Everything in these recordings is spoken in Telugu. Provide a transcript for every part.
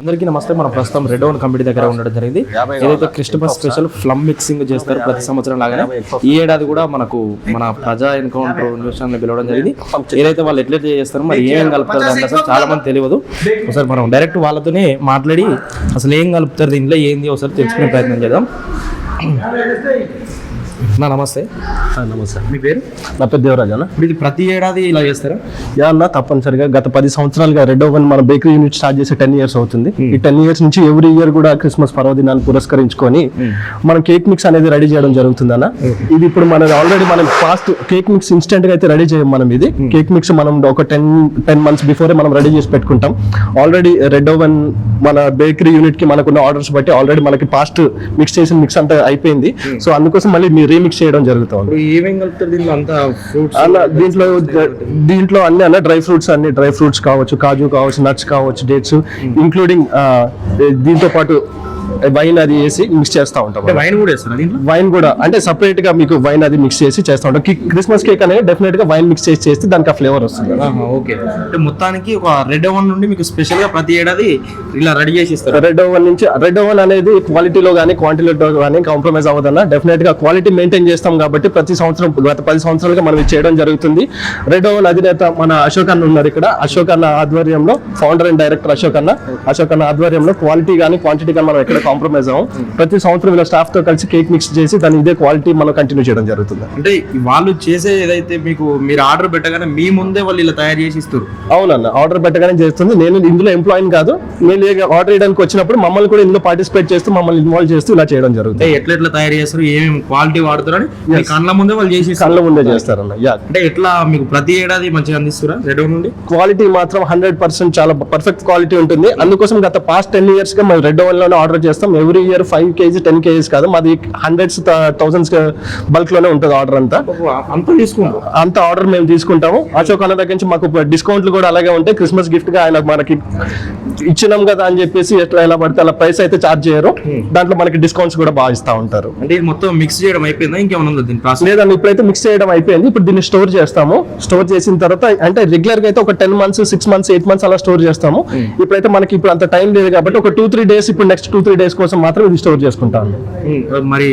అందరికీ నమస్తే. మనం ప్రస్తుతం రెడ్ ఓన్ కంపెనీ దగ్గర ఉండడం జరిగింది. ఏదైతే క్రిస్టమస్ స్పెషల్ ఫ్లమ్ మిక్సింగ్ చేస్తారు ప్రతి సంవత్సరం లాగానే ఈ ఏడాది కూడా మనకు మన ప్రజా ఎన్కౌంటర్ న్యూస్ ఛానల్ పిలవడం జరిగింది. ఏదైతే వాళ్ళు ఎట్లా చేస్తారు, మరి ఏమేమి కలుపుతారు దాంట్లో అసలు చాలా మంది తెలియదు. ఒకసారి మనం డైరెక్ట్ వాళ్ళతోనే మాట్లాడి అసలు ఏం కలుపుతారు దీంట్లో ఏంది ఒకసారి తెలుసుకునే ప్రయత్నం చేద్దాం. నమస్తే. నమస్తే. మీ పేరు? నా పేరు దేవరాజ్ అన్న. ఇది ప్రతి ఏడాది ఇలా చేస్తారా? యా అన్న, తప్పనిసరిగా గత 10 సంవత్సరాలుగా రెడ్ ఓవెన్ మన బేకరీ యూనిట్ స్టార్ట్ చేసి 10 years అవుతుంది. ఈ 10 years నుంచి ఎవ్రీ ఇయర్ కూడా క్రిస్మస్ పర్వదినాన్ని పురస్కరించుకొని మనం కేక్ మిక్స్ అనేది రెడీ చేయడం జరుగుతుంది అన్న. ఇది ఇప్పుడు మన ఆల్రెడీ మనం ఫాస్ట్ కేక్ మిక్స్ ఇన్స్టెంట్ గా అయితే రెడీ చేయం. మనం ఇది కేక్ మిక్స్ మనం ఒక 10 months బిఫోరే మనం రెడీ చేసి పెట్టుకుంటాం. ఆల్రెడీ రెడ్ ఓవెన్ మన బేకరీ యూనిట్ కి మనకున్న ఆర్డర్స్ బట్టి ఆల్రెడీ మనకి ఫాస్ట్ మిక్స్ చేసిన మిక్స్ అంతా అయిపోయింది. సో అందుకోసం మళ్ళీ మీ రీమిక్స్ చేయడం జరుగుతుంది. దీంట్లో అన్ని అన్న డ్రై ఫ్రూట్స్ కావచ్చు, కాజు కావచ్చు, నట్స్ కావచ్చు, డేట్స్ ఇంక్లూడింగ్ దీంతో పాటు వైన్ అది వేసి మిక్స్ చేస్తూ ఉంటాం. వైన్ కూడా అంటే సపరేట్ గా మీకు వైన్ అది మిక్స్ చేసి చేస్తూ ఉంటాం. క్రిస్మస్ కేక్ అనేది డెఫినెట్ గా వైన్ మిక్స్ చేసి చేస్తే దానికి ఆ ఫ్లేవర్ వస్తుంది. ఓకే, అంటే మొత్తానికి ఒక రెడ్ ఓవెన్ నుండి మీకు స్పెషల్ గా ప్రతి ఏడాది ఇలా రెడీ చేసి ఇస్తారు. రెడ్ ఓవెన్ అనేది క్వాలిటీలో కానీ క్వాంటిటీలో కానీ కాంప్రమైజ్ అవ్వదన్నా. డెఫినెట్ గా క్వాలిటీ మెయింటైన్ చేస్తాం కాబట్టి ప్రతి సంవత్సరం గత 10 సంవత్సరాలుగా మనం ఇది చేయడం జరుగుతుంది. రెడ్ ఓవెన్ అధినేత మన అశోక్ అన్న ఉన్నారు ఇక్కడ. అశోక్ అన్న ఆధ్వర్యంలో, ఫౌండర్ అండ్ డైరెక్టర్ అశోక్ అన్న ఆధ్వర్యంలో క్వాలిటీ కానీ క్వాంటిటీ కానీ మనం ఎక్కడ కాంప్రమైజ్ అవ్వం. ప్రతి సంవత్సరం ఇలా స్టాఫ్ తో కలిసి కేక్ మిక్స్ చేసి దాని ఇదే క్వాలిటీ మనం కంటిన్యూ చేయడం జరుగుతుంది. అంటే వాళ్ళు చేసే ఏదైతే మీకు మీరు ఆర్డర్ పెట్టగానే మీ ముందే వాళ్ళు ఇలా తయారు చేసి ఇస్తారు? అవునన్న, ఆర్డర్ పెట్టగానే చేస్తుంది. నేను ఇందులో ఎంప్లాయీ కాదు, నేను ఆర్డర్ చేయడానికి వచ్చినప్పుడు మమ్మల్ని కూడా ఇందులో పార్టిసిపేట్ చేస్తూ మమ్మల్ని ఇన్వాల్వ్ చేస్తూ ఇలా చేయడం జరుగుతుంది. ఎట్లా తయారు చేస్తారు, ఏమేమి క్వాలిటీ వాడుతారు అని కళ్ళ ముందే వాళ్ళు చేసి కళ్ళ ముందే చేస్తారన్న. అంటే ఎట్లా మీకు ప్రతి ఏడాది మంచిగా అందిస్తారా రెడ్ ఓవెన్ నుండి? క్వాలిటీ మాత్రం 100% చాలా పర్ఫెక్ట్ క్వాలిటీ ఉంటుంది. అందుకోసం గత పాస్ట్ 10 years గా మనం రెడ్ ఓవెన్ లోనే ఆర్డర్ చేస్తాం. ఎవ్రీ ఇయర్ 5 kg 10 kg కాదు, మాది hundreds thousands బల్క్ లోనే ఉంటుంది ఆర్డర్ అంతా. అంత ఆర్డర్ మేము తీసుకుంటాము. అశోక్ అన్న దగ్గర నుంచి మాకు డిస్కౌంట్లు కూడా అలాగే ఉంటాయి. క్రిస్మస్ గిఫ్ట్ గా ఆయన మనకి ఇచ్చినాం కదా అని చెప్పేసి ఎట్లా ఎలా పడితే అలా ప్రైస్ అయితే చార్జ్ చేయరు. దాంట్లో మనకి డిస్కౌంట్స్ కూడా బాగా ఇస్తా ఉంటారు. అంటే మొత్తం మిక్స్ చేయడం అయిపోయిందా, ఇంకేమన్నా లేదండి? ఇప్పుడైతే మిక్స్ చేయడం అయిపోయింది. ఇప్పుడు దీన్ని స్టోర్ చేస్తాము. స్టోర్ చేసిన తర్వాత అంటే రెగ్యులర్ గా అయితే ఒక 10 months 6 months 8 months అలా స్టోర్ చేస్తాము. ఇప్పుడైతే మనకి ఇప్పుడు అంత టైం లేదు కాబట్టి ఒక 2-3 days ఇప్పుడు నెక్స్ట్ 2-3 days కోసం మాత్రం ఇది స్టోర్ చేసుకుంటాను. మరి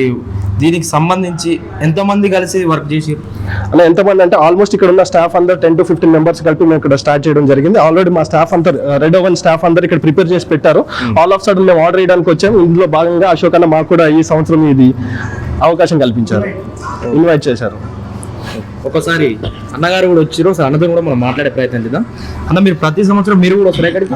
దీనికి సంబంధించి ఎంతమంది కలిసి వర్క్ చేసి అలా ఎంతమంది అంటే ఆల్మోస్ట్ ఇక్కడ ఉన్న స్టాఫ్ అందరూ 10 to 15 members కలిపి మేము ఇక్కడ స్టార్ట్ చేయడం జరిగింది. ఆల్రెడీ మా స్టాఫ్ అంతా రెడ్ ఓవెన్ స్టాఫ్ అందరూ ఇక్కడ ప్రిపేర్ చేసి పెట్టారు. ఆల్ ఆఫ్ సడన్ మేము ఆర్డర్ చేయడానికి వచ్చాము. ఇందులో భాగంగా అశోక్ అన్న మాకు కూడా ఈ సంవత్సరం ఇది అవకాశం కల్పించారు, ఇన్వైట్ చేశారు. ఒకసారి అన్నగారు కూడా వచ్చారు, అన్నతో కూడా మనం మాట్లాడే ప్రయత్నం చేద్దాం. అన్న, మీరు ప్రతి సంవత్సరం మీరు కూడా వస్తారు ఎక్కడికి?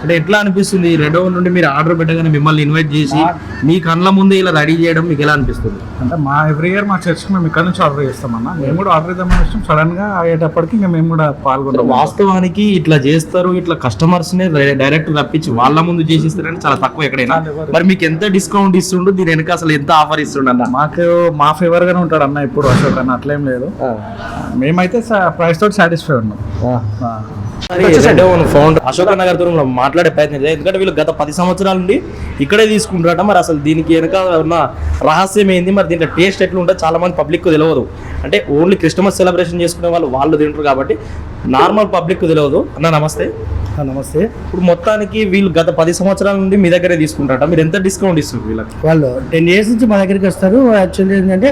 అంటే ఎట్లా అనిపిస్తుంది రెడ్ ఓవెన్ నుండి మీరు ఆర్డర్ పెట్టగానే మిమ్మల్ని ఇన్వైట్ చేసి మీ కళ్ళ ముందే ఇలా రెడీ చేయడం మీకు ఎలా అనిపిస్తుంది? అంటే ఎవ్రీ ఇయర్ మా చర్చ్కి మేము ఇక్కడ నుంచి ఆర్డర్ చేస్తామన్నా. మేము కూడా ఆర్డర్ చేద్దామని ఇష్టం, సడన్ గా అయ్యేటప్పటికి మేము కూడా పాల్గొంటాం. వాస్తవానికి ఇట్లా చేస్తారు, ఇట్లా కస్టమర్స్ ని డైరెక్ట్ రప్పించి వాళ్ళ ముందు చేసిస్తారని చాలా తక్కువ ఎక్కడైనా. మరి మీకు ఎంత డిస్కౌంట్ ఇస్తుండు, దీని వెనక అసలు ఎంత ఆఫర్ ఇస్తుండ? మాకు మా ఫేవర్ గానే ఉంటాడు అన్న ఇప్పుడు అశోక్ అన్న, అట్లేం లేదు. మేమైతే ప్రైస్ తోటి సాటిస్ఫై ఉన్నాం. ఫౌండర్ అశోక్ అన్న గారితో మాట్లాడే ప్రయత్నం చేయాలి. ఎందుకంటే వీళ్ళు గత 10 సంవత్సరాల నుండి ఇక్కడే తీసుకుంటారట. మరి అసలు దీనికి వెనక ఉన్న రహస్యం ఏంది, మరి దీంట్లో టేస్ట్ ఎట్లా ఉంటుంది చాలా మంది పబ్లిక్ తెలియదు. అంటే ఓన్లీ క్రిస్టమస్ సెలబ్రేషన్ చేసుకునే వాళ్ళు తింటారు కాబట్టి నార్మల్ పబ్లిక్ తెలియదు. అన్న నమస్తే. నమస్తే. ఇప్పుడు మొత్తానికి వీళ్ళు గత 10 సంవత్సరాల నుండి మీ దగ్గరే తీసుకుంటారట. మీరు ఎంత డిస్కౌంట్ ఇస్తారు వీళ్ళకి? వాళ్ళు 10 years నుంచి మా దగ్గరికి వస్తారు. యాక్చువల్లీ ఏంటంటే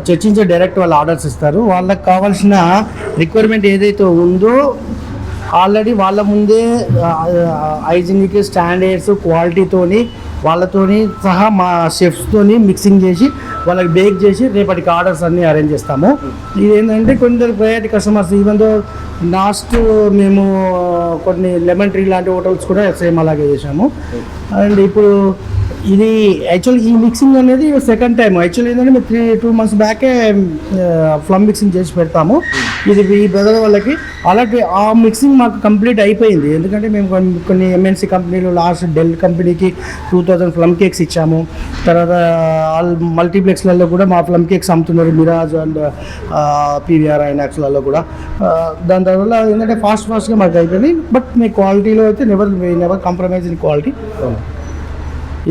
చర్చ్ నుంచి డైరెక్ట్ వాళ్ళు ఆర్డర్స్ ఇస్తారు. వాళ్ళకి కావాల్సిన రిక్వైర్మెంట్ ఏదైతే ఉందో ఆల్రెడీ వాళ్ళ ముందే హైజీనిక్ స్టాండర్డ్స్ క్వాలిటీతోని వాళ్ళతోని సహా మా షెఫ్స్తోని మిక్సింగ్ చేసి వాళ్ళకి బేక్ చేసి రేపటికి ఆర్డర్స్ అన్నీ అరేంజ్ చేస్తాము. ఇది ఏంటంటే కొందరు priority customers even though last మేము కొన్ని లెమన్ ట్రీ లాంటి హోటల్స్ కూడా సేమ్ అలాగే చేసాము. అండ్ ఇప్పుడు ఇది యాక్చువల్లీ ఈ మిక్సింగ్ అనేది సెకండ్ టైం. యాక్చువల్లీ ఏంటంటే మేము 2 months బ్యాకే ఫ్లమ్ మిక్సింగ్ చేసి పెడతాము. ఇది ఈ బ్రదర్ వాళ్ళకి అలాంటి ఆ మిక్సింగ్ మాకు కంప్లీట్ అయిపోయింది. ఎందుకంటే మేము కొన్ని MNC కంపెనీలు లాస్ట్ డెల్ కంపెనీకి 2000 ఫ్లమ్ కేక్స్ ఇచ్చాము. తర్వాత మల్టీప్లెక్స్లలో కూడా మా ఫ్లమ్ కేక్స్ అమ్ముతున్నారు, మిరాజ్ అండ్ PVR ఐనాక్స్లలో కూడా. దాని తర్వాత ఏంటంటే ఫాస్ట్గా మాకు అయిపోయింది. బట్ మీ క్వాలిటీలో అయితే నెవర్ కాంప్రమైజ్ ఇన్ క్వాలిటీ.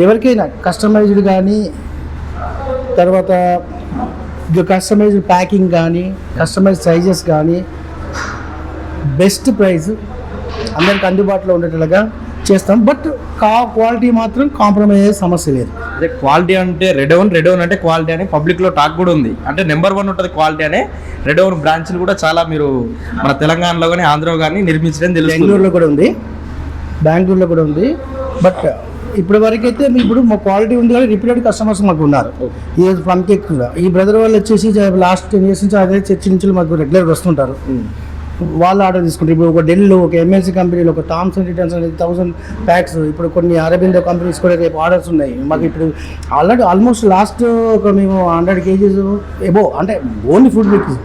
ఎవరికైనా కస్టమైజ్డ్ కానీ తర్వాత కస్టమైజ్డ్ ప్యాకింగ్ కానీ కస్టమైజ్డ్ సైజెస్ కానీ బెస్ట్ ప్రైస్ అందరికి అందుబాటులో ఉండేటట్టుగా చేస్తాం. బట్ క్వాలిటీ మాత్రం కాంప్రమైజ్ అయ్యే సమస్య లేదు. అదే క్వాలిటీ అంటే రెడ్ ఓన్ అంటే క్వాలిటీ అని పబ్లిక్ లో టాక్ కూడా ఉంది. అంటే నెంబర్ 1 ఉంటుంది క్వాలిటీ అనే. రెడ్ ఓన్ బ్రాంచ్లు కూడా చాలా మీరు మన తెలంగాణలో కానీ ఆంధ్రలో కానీ నిర్మించడం తెలుసు. బెంగళూరులో కూడా ఉంది, బెంగళూరులో కూడా ఉంది. బట్ ఇప్పటి వరకు అయితే ఇప్పుడు మా క్వాలిటీ ఉంది కానీ రిపీటెడ్ కస్టమర్స్ మాకు ఉన్నారు. ఈ ప్లమ్ కేక్ ఈ బ్రదర్ వాళ్ళు వచ్చేసి లాస్ట్ 10 years నుంచి అదే చర్చి నుంచి మాకు రెగ్యులర్ వస్తుంటారు. వాళ్ళు ఆర్డర్ తీసుకుంటారు. ఇప్పుడు ఒక డెల్, ఒక ఎంఎన్సీ కంపెనీలో ఒక థామ్సన్ రిటర్న్స్ అనేది 1000 ప్యాక్స్. ఇప్పుడు కొన్ని అరబిందో కంపెనీస్ కూడా రేపు ఆర్డర్స్ ఉన్నాయి మాకు. ఇప్పుడు ఆల్రెడీ ఆల్మోస్ట్ లాస్ట్ ఒక మేము 100 kgs ఎబో అంటే ఓన్లీ ఫుడ్ మిక్స్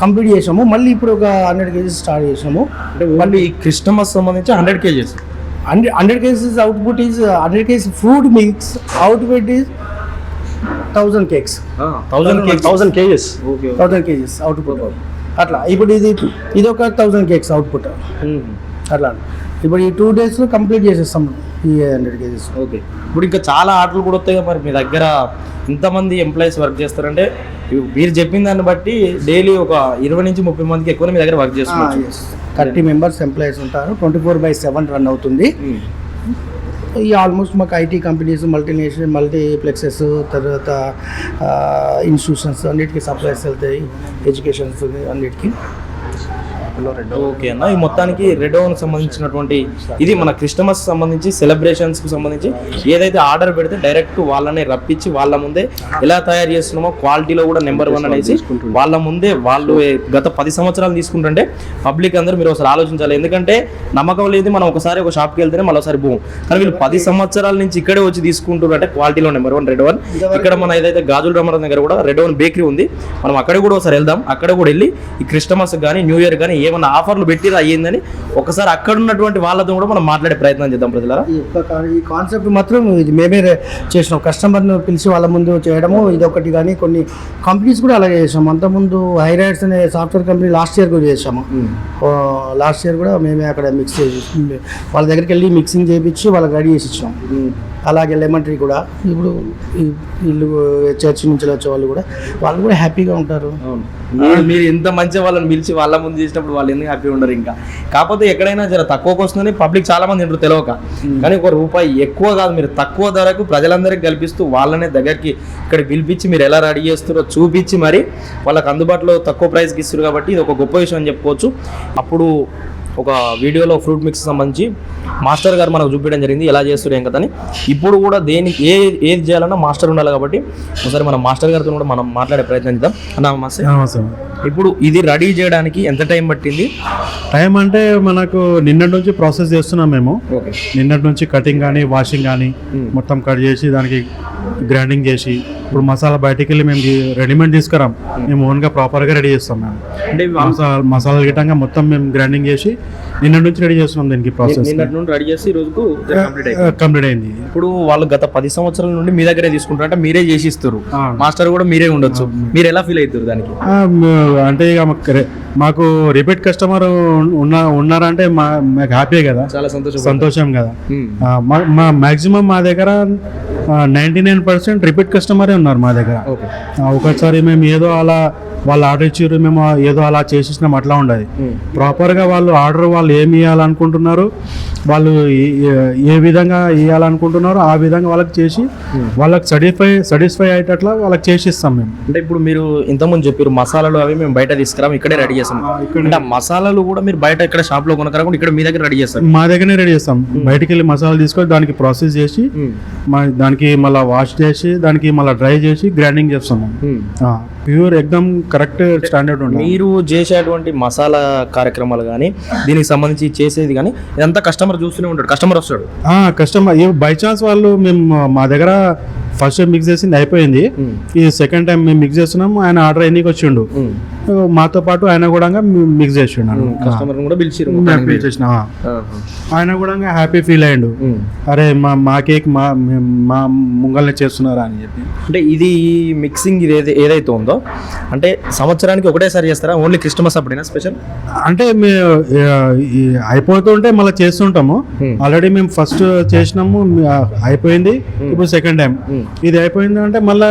కంప్లీట్ చేసాము. మళ్ళీ ఇప్పుడు ఒక 100 kgs స్టార్ట్ చేసాము. అంటే మళ్ళీ క్రిస్టమస్ సంబంధించి 100 kgs 100 kgs output is 100 kgs food mix, output is 1000 cakes. 1000 kgs 1000 kgs output. అట్లా ఇప్పుడు ఇది ఒక 1000 cakes అవుట్పుట్. అట్లా ఇప్పుడు ఈ 2 days కంప్లీట్ చేసేస్తాం ఈ 100 kgs. ఓకే. ఇప్పుడు ఇంకా చాలా ఆర్డర్లు కూడా వస్తాయి. మరి మీ దగ్గర ఎంతమంది ఎంప్లాయీస్ వర్క్ చేస్తారంటే మీరు చెప్పిన దాన్ని బట్టి డైలీ ఒక 20 నుంచి 30 మందికి ఎక్కువ మీ దగ్గర వర్క్ చేస్తున్నారు. 30 members ఎంప్లాయీస్ ఉంటారు. 24/7 రన్ అవుతుంది. ఈ ఆల్మోస్ట్ మాకు ఐటీ కంపెనీస్, మల్టీనేషనల్ మల్టీప్లెక్సెస్, తర్వాత ఇన్స్టిట్యూషన్స్ అన్నిటికీ సప్లైస్ వెళ్తాయి. ఎడ్యుకేషన్స్ అన్నిటికీ. ఓకే అన్న, ఈ మొత్తానికి రెడ్ ఓన్ సంబంధించినటువంటి ఇది మన క్రిస్టమస్ సంబంధించి సెలబ్రేషన్స్ కు సంబంధించి ఏదైతే ఆర్డర్ పెడితే డైరెక్ట్ వాళ్ళనే రప్పించి వాళ్ళ ముందే ఎలా తయారు చేస్తున్నామో క్వాలిటీలో కూడా నెంబర్ 1 అనేసి వాళ్ళ ముందే వాళ్ళు గత 10 సంవత్సరాలు తీసుకుంటుంటే పబ్లిక్ అందరూ మీరు ఒకసారి ఆలోచించాలి. ఎందుకంటే నమ్మకం లేదు, మనం ఒకసారి ఒక షాప్కి వెళ్తేనే మళ్ళీ ఒకసారి పోం. కానీ వీళ్ళు 10 సంవత్సరాల నుంచి ఇక్కడే వచ్చి తీసుకుంటున్నారంటే క్వాలిటీలో నెంబర్ 1 రెడ్ ఓన్. ఇక్కడ మన ఏదైతే గాజుల రామారావు దగ్గర కూడా రెడ్ ఓన్ బేకరీ ఉంది. మనం అక్కడ కూడా ఒకసారి వెళ్దాం. అక్కడ కూడా వెళ్ళి ఈ క్రిస్టమస్ కానీ న్యూ ఇయర్ కానీ ఏమన్నా ఆఫర్లు పెట్టిరా అయ్యిందని ఒకసారి అక్కడ ఉన్నటువంటి వాళ్ళతో కూడా మనం మాట్లాడే ప్రయత్నం చేద్దాం ప్రజలారా. ఈ కాన్సెప్ట్ మాత్రం ఇది మేమే చేసినాం. కస్టమర్ను పిలిచి వాళ్ళ ముందు చేయడము ఇది ఒకటి. కానీ కొన్ని కంపెనీస్ కూడా అలాగే చేసాము. అంతకుముందు హైరైడ్స్ అనే సాఫ్ట్వేర్ కంపెనీ లాస్ట్ ఇయర్ కూడా చేసాము. లాస్ట్ ఇయర్ కూడా మేమే అక్కడ మిక్స్ చేసి వాళ్ళ దగ్గరికి వెళ్ళి మిక్సింగ్ చేయించి వాళ్ళకి రెడీ చేసి ఇచ్చాం. అలాగే లెమన్ ట్రీ కూడా ఇప్పుడు వీళ్ళు చర్చి నుంచి వచ్చే వాళ్ళు కూడా హ్యాపీగా ఉంటారు. మీరు ఎంత మంచి వాళ్ళని పిలిచి వాళ్ళ ముందు చేసినప్పుడు వాళ్ళు ఎందుకు హ్యాపీ ఉండరు. ఇంకా కాకపోతే ఎక్కడైనా జర తక్కువకి వస్తుందని పబ్లిక్ చాలా మంది తింటారు తెలియక. కానీ ₹1 ఎక్కువ కాదు, మీరు తక్కువ ధరకు ప్రజలందరికీ కల్పిస్తూ వాళ్ళనే దగ్గరికి ఇక్కడ పిలిపించి మీరు ఎలా రెడీ చేస్తారో చూపించి మరి వాళ్ళకి అందుబాటులో తక్కువ ప్రైస్కి ఇస్తారు. కాబట్టి ఇది ఒక గొప్ప విషయం అని చెప్పుకోవచ్చు. అప్పుడు ఒక వీడియోలో ఫ్రూట్ మిక్స్ సంబంధించి మాస్టర్ గారు మనకు చూపించడం జరిగింది ఎలా చేస్తారు ఏం కదని. ఇప్పుడు కూడా దేనికి ఏది చేయాలన్నా మాస్టర్ ఉండాలి. కాబట్టి ఒకసారి మనం మాస్టర్ గారితో కూడా మనం మాట్లాడే ప్రయత్నం చేద్దాం. నమస్తే. ఇప్పుడు ఇది రెడీ చేయడానికి ఎంత టైం పట్టింది? టైం అంటే మనకు నిన్నటి నుంచి ప్రాసెస్ చేస్తున్నాం మేము. నిన్నటి నుంచి కటింగ్ కానీ వాషింగ్ కానీ మొత్తం కట్ చేసి దానికి గ్రైండింగ్ చేసి ఇప్పుడు మసాలా బయటికి వెళ్ళి మేము రెడీమేడ్ తీసుకురాం. మేము ఓన్గా ప్రాపర్గా రెడీ చేస్తాం. మేము అంటే మసాలా గిట్టంగా మొత్తం మేము గ్రైండింగ్ చేసి నిన్నటి నుంచి రెడీ చేస్తున్నాం. దీనికి ప్రాసెస్ నిన్నటి నుండి రెడీ చేసి రోజుకు కంప్లీట్ అయింది. ఇప్పుడు వాళ్ళు గత 10 సంవత్సరాల నుండి మీ దగ్గరే తీసుకుంటారు అంటే మీరే చేసి ఇస్తారు. మాస్టర్ కూడా మీరే ఉండొచ్చు. మీరు ఎలా ఫీల్ అవుతారు దానికి? అంటే ఇక మాకు రిపీట్ కస్టమర్ ఉన్నారంటే మాకు హ్యాపీ కదా, చాలా సంతోషం కదా. మా మాక్సిమం మా దగ్గర 99% రిపీట్ కస్టమరే ఉన్నారు మా దగ్గర. ఒకసారి మేము ఏదో అలా వాళ్ళు ఆర్డర్ ఇచ్చారు, మేము ఏదో అలా చేసేసినాం అట్లా ఉండదు. ప్రాపర్గా వాళ్ళు ఆర్డర్ వాళ్ళు ఏమి ఇవ్వాలనుకుంటున్నారు, వాళ్ళు ఏ విధంగా ఇవ్వాలనుకుంటున్నారో ఆ విధంగా వాళ్ళకి చేసి వాళ్ళకి సాటిస్ఫై అయ్యేటట్లా వాళ్ళకి చేసి ఇస్తాం మేము. అంటే ఇప్పుడు మీరు ఇంతకుముందు చెప్పారు మసాలాలు అవి మేము బయట తీసుకురాం, ఇక్కడే రెడీ చేస్తాం. అంటే మసాలాలు కూడా మీరు బయట ఇక్కడ షాప్ లో కొనకరాకుండా ఇక్కడ మీ దగ్గర రెడీ చేస్తాం? మా దగ్గరనే రెడీ చేస్తాం. బయటికి వెళ్ళి మసాలాలు తీసుకొని దానికి ప్రాసెస్ చేసి దానికి మళ్ళీ వాష్ చేసి దానికి మళ్ళీ డ్రై చేసి గ్రైండింగ్ చేస్తాం. ప్యూర్ ఎక్దమ్ కరెక్ట్ స్టాండర్డ్ ఉంటుంది. మీరు చేసేటువంటి మసాలా కార్యక్రమాలు కానీ దీనికి సంబంధించి చేసేది కానీ ఇదంతా కస్టమర్ చూస్తూనే ఉంటాడు, కస్టమర్ వస్తాడు. కస్టమర్ బై ఛాన్స్ వాళ్ళు మేము మా దగ్గర ఫస్ట్ టైం మిక్స్ చేసింది అయిపోయింది, ఈ సెకండ్ టైం మేము మిక్స్ చేస్తున్నాము. ఆయన ఆర్డర్ ఎన్నికి వచ్చిండు, మాతో పాటు ఆయన కూడా మిక్స్ చేసిండు. కస్టమర్ కూడా పిలిచేసిన ఆయన కూడా హ్యాపీ ఫీల్ అయ్యిండు. అరే మా కేక్ మా ముంగల్నే చేస్తున్నారా అని చెప్పి. అంటే ఇది మిక్సింగ్ ఇది ఏదైతే ఉందో అంటే సంవత్సరానికి ఒకటేసారి చేస్తారా? ఓన్లీ క్రిస్టమస్ అప్పుడైనా స్పెషల్? అంటే అయిపోతుంటే మళ్ళీ చేస్తుంటాము. ఆల్రెడీ మేము ఫస్ట్ చేసినాము, అయిపోయింది. ఇప్పుడు సెకండ్ టైం ఇది అయిపోయింది అంటే మళ్ళీ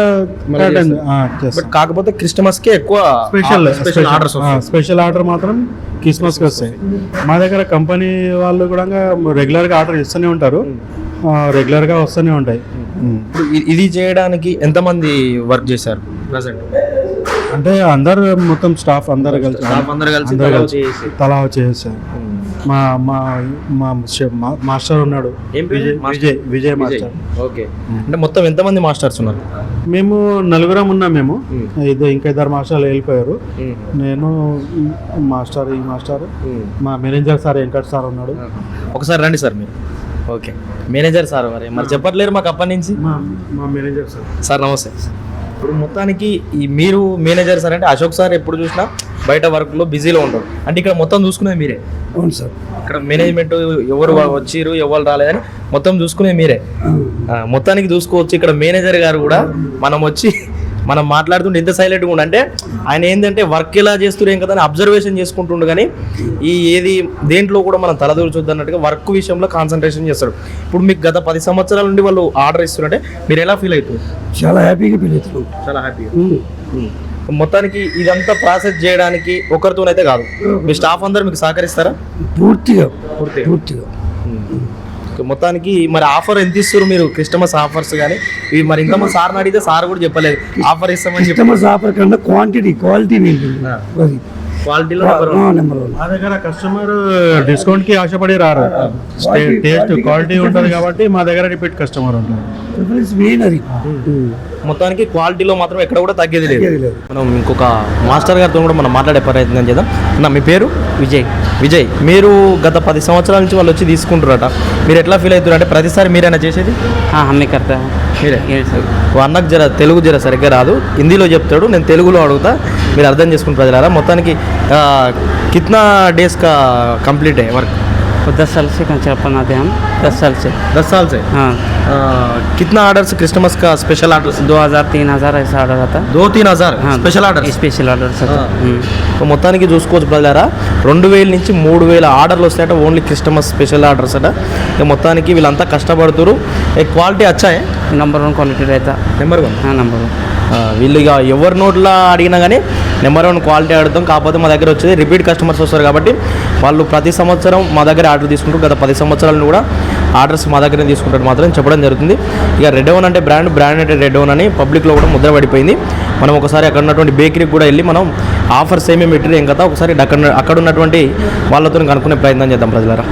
కాకపోతే క్రిస్టమస్ కి ఎక్కువ special special orders special order మాత్రం క్రిస్మస్కి వస్తాయి. మా దగ్గర కంపెనీ వాళ్ళు కూడా రెగ్యులర్గా ఆర్డర్ ఇస్తూనే ఉంటారు, రెగ్యులర్గా వస్తూనే ఉంటాయి. ఇది చేయడానికి ఎంతమంది వర్క్ చేశారు ప్రజెంట్? అంటే అందరు మొత్తం స్టాఫ్ అందరు కలిసి తలా చేస్తారు. మా మా మా మాస్టర్ ఉన్నాడు, విజయ్ మాస్టర్. ఓకే, అంటే మొత్తం ఎంతమంది మాస్టర్స్ ఉన్నారు? మేము నలుగురం ఉన్నాం. మేము ఇంకా ఇద్దరు మాస్టర్లు వెళ్ళిపోయారు. నేను మాస్టర్, ఈ మాస్టర్, మా మేనేజర్ సార్ వెంకట్ సార్ ఉన్నాడు. ఒకసారి రండి సార్ మీరు. ఓకే, మేనేజర్ సార్ మరి చెప్పట్లేరు మాకు అప్పటి నుంచి. మా మేనేజర్ సార్. సార్ నమస్తే. ఇప్పుడు మొత్తానికి ఈ మీరు మేనేజర్ సార్ అంటే అశోక్ సార్ ఎప్పుడు చూసినా బయట వర్క్లో బిజీలో ఉంటారు, అంటే ఇక్కడ మొత్తం చూసుకునేది మీరే? అవును సార్. ఇక్కడ మేనేజ్మెంట్ ఎవరు వచ్చిరు ఎవరు రాలేదని మొత్తం చూసుకునేది మీరే. మొత్తానికి చూసుకోవచ్చు. ఇక్కడ మేనేజర్ గారు కూడా మనం మాట్లాడుతుంటే ఎంత సైలెంట్గా ఉండు అంటే ఆయన ఏంటంటే వర్క్ ఎలా చేస్తున్నారు ఏం కదా అని అబ్జర్వేషన్ చేసుకుంటుండు, కానీ ఏది దేంట్లో కూడా మనం తలదూర్చొద్దు అన్నట్టుగా వర్క్ విషయంలో కాన్సన్ట్రేషన్ చేస్తాడు. ఇప్పుడు మీకు గత 10 సంవత్సరాల నుండి వాళ్ళు ఆర్డర్ ఇస్తున్నారంటే మీరు ఎలా ఫీల్ అవుతుంది? చాలా హ్యాపీగా ఫీల్ అవుతున్నాం. చాలా హ్యాపీగా. మొత్తానికి ఇదంతా ప్రాసెస్ చేయడానికి ఒకరితోనైతే కాదు, మీ స్టాఫ్ అందరూ మీకు సహకరిస్తారా? పూర్తిగా. మొత్తానికి మరి ఆఫర్ ఎంత ఇస్తారు మీరు? క్రిస్టమస్ ఆఫర్స్ కానీ ఇవి మరి ఇంకా మా సార్ని అడిగితే సార్ కూడా చెప్పలేదు ఆఫర్ ఇస్తామని. క్రిస్టమస్ ఆఫర్ కన్నా క్వాలిటీ క్వాలిటీలో నెంబర్ 1. మా దగ్గర కస్టమర్ డిస్కౌంట్ కి ఆశపడి రారు, టేస్ట్ క్వాలిటీ ఉంటుంది కాబట్టి మా దగ్గర రిపీట్ కస్టమర్ ఉంటుంది. మొత్తానికి క్వాలిటీలో మాత్రం ఎక్కడ కూడా తగ్గేది లేదు. మనం ఇంకొక మాస్టర్ గారితో కూడా మనం మాట్లాడే ప్రయత్నం చేద్దాం. అన్న మీ పేరు? విజయ్. మీరు గత 10 సంవత్సరాల నుంచి వాళ్ళు వచ్చి తీసుకుంటారట, మీరు ఎట్లా ఫీల్ అవుతారు? అంటే ప్రతిసారి మీరైనా చేసేది? మీరే. అన్నకు తెలుగు సరిగ్గా రాదు, హిందీలో చెప్తాడు, నేను తెలుగులో అడుగుతా, మీరు అర్థం చేసుకుని ప్రజలారా. మొత్తానికి కిतना डेज का कंप्लीट है वर्क? 10 साल से बनाते हैं हम. 10 साल से. 10 साल से. हाँ. कितना ऑर्डर्स क्रिसमस का स्पेशल ऑर्डर? 2000-3000 ऐसा ऑर्डर आता है. 2-3000 స్పెషల్ ఆర్డర్. Special orders. మొత్తానికి చూసుకోవచ్చు ప్రజలారా, 2000 నుంచి 3000 ఆర్డర్లు వస్తాయట ఓన్లీ క్రిస్టమస్ స్పెషల్ ఆర్డర్స్ అట. ఇక మొత్తానికి వీళ్ళంతా కష్టపడుతురు. క్వాలిటీ అచ్చాయే? నెంబర్ 1 క్వాలిటీ రైతా. నెంబర్ 1. నెంబర్ 1. వీళ్ళు ఇక ఎవరి నోట్లో అడిగినా కానీ నెంబర్ 1 క్వాలిటీ అడుగుతాం. కాకపోతే మా దగ్గర వచ్చేది రిపీట్ కస్టమర్స్ వస్తారు కాబట్టి వాళ్ళు ప్రతి సంవత్సరం మా దగ్గర ఆర్డర్ తీసుకుంటారు. గత 10 సంవత్సరాలను కూడా ఆర్డర్స్ మా దగ్గర తీసుకుంటారు మాత్రం చెప్పడం జరుగుతుంది. ఇక రెడ్ ఓన్ అంటే బ్రాండ్ అంటే రెడ్ ఓన్ అని పబ్లిక్లో కూడా ముద్ర పడిపోయింది. మనం ఒకసారి అక్కడ ఉన్నటువంటి బేకరీకి కూడా వెళ్ళి మనం ఆఫర్స్ ఏమేమి పెట్టారు ఏం కదా ఒకసారి అక్కడ ఉన్నటువంటి వాళ్ళతో కనుక్కునే ప్రయత్నం చేద్దాం ప్రజలారా.